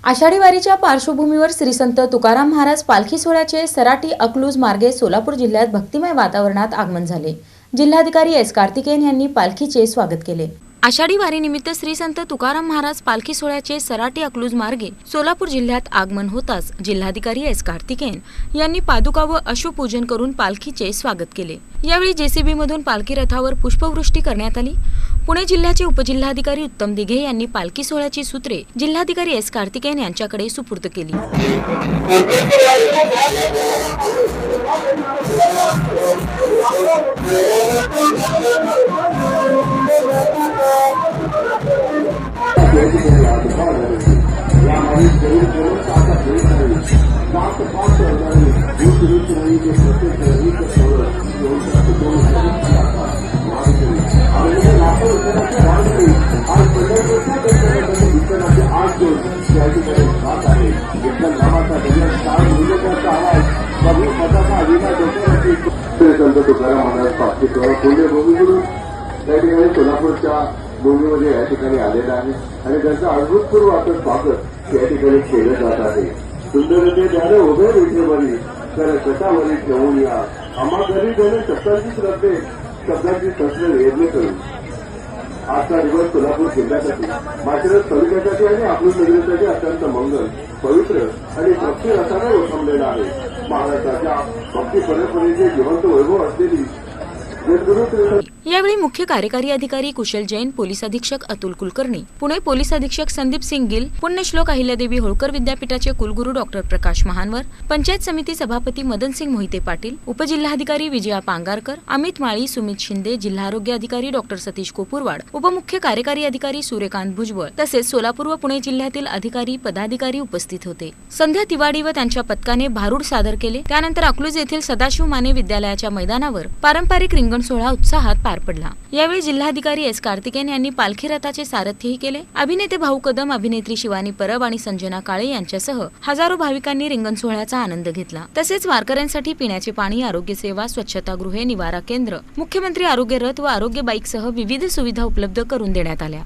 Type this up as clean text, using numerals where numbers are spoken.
आषाढी वारीच्या पार्श्वभूमीवर श्री संत तुकाराम महाराज पालखी सोहळ्याचे सराटी अकलूज मार्गे सोलापूर जिल्ह्यात भक्तिमय वातावरणात आगमन झाले। जिल्हाधिकारी एस कार्तिकेयन यांनी पालखीचे स्वागत केले। आषाढी वारीनिमित्त श्री संत तुकाराम महाराज पालखी सोहळ्याचे सराटी अकलूज मार्गे सोलापूर जिल्ह्यात आगमन होताच जिल्हाधिकारी एस कार्तिकेयन यांनी पादुका व अश्वपूजन करून पालखीचे स्वागत केले। यावेळी जेसीबी मधून पालखी रथावर पुष्पवृष्टी करण्यात आली। पुणे जिल्ह्याचे उपजिल्हाधिकारी उत्तम दिघे यांनी पालखी सोहळ्याची सूत्रे जिल्हाधिकारी एस कार्तिकेयन यांच्याकडे सुपूर्द केली। संत तुकाराम महाराज पालखी सोहळा पुण्यभूमीवरून त्या ठिकाणी सोलापूरच्या भूमीमध्ये या ठिकाणी आलेला आहे आणि त्यांचं अभूतपूर्व आता स्वागत या ठिकाणी केलं जात आहे। सुंदर त्याने उभे विठेवरी तर कटावरी ठेवून या आम्हा घरी त्याने शब्दांची श्रद्धे शब्दांची शस्त्र निर्णय करून आजचा दिवस सोलापूर जिल्ह्यासाठी मात्र तालुक्यासाठी आणि आपल्या नगरीसाठी अत्यंत मंगल पवित्र आणि भक्ती रसाने ओसंबलेला आहे। महाराष्ट्राच्या भक्ती परंपरेचे जिवंत वैभव असलेली यावेळी मुख्य कार्यकारी अधिकारी कुशल जैन, पोलीस अधीक्षक अतुल कुलकर्णी, पुणे पोलीस अधीक्षक संदीप सिंग गिल, पुण्यश्लोक अहिल्यादेवी होळकर विद्यापीठाचे कुलगुरू डॉक्टर प्रकाश महानवर, पंचायत समिती सभापती मदन सिंग मोहिते पाटील, उपजिल्हाधिकारी विजया पांगारकर, अमित माळी, सुमित शिंदे, जिल्हा आरोग्य अधिकारी डॉक्टर सतीश कोपुरवाड, उपमुख्य कार्यकारी अधिकारी सूर्यकांत भुजबळ तसेच सोलापूर व पुणे जिल्ह्यातील अधिकारी पदाधिकारी उपस्थित होते। संध्या तिवाडी व त्यांच्या पथकाने भारूड सादर केले। त्यानंतर अकलूज येथील सदाशिव माने विद्यालयाच्या मैदानावर पारंपरिक रिंगण सोहळा उत्साहात पार पडला। यावेळी जिल्हाधिकारी एस कार्तिकेयन यांनी पालखी रथाचे सारथ्यही केले। अभिनेते भाऊ कदम, अभिनेत्री शिवानी परब आणि संजना काळे यांच्यासह हजारो भाविकांनी रिंगण सोहळ्याचा आनंद घेतला। तसेच वारकऱ्यांसाठी पिण्याचे पाणी, आरोग्य सेवा, स्वच्छतागृहे, निवारा केंद्र, मुख्यमंत्री आरोग्य रथ व आरोग्य बाईकसह विविध सुविधा उपलब्ध करून देण्यात आल्या।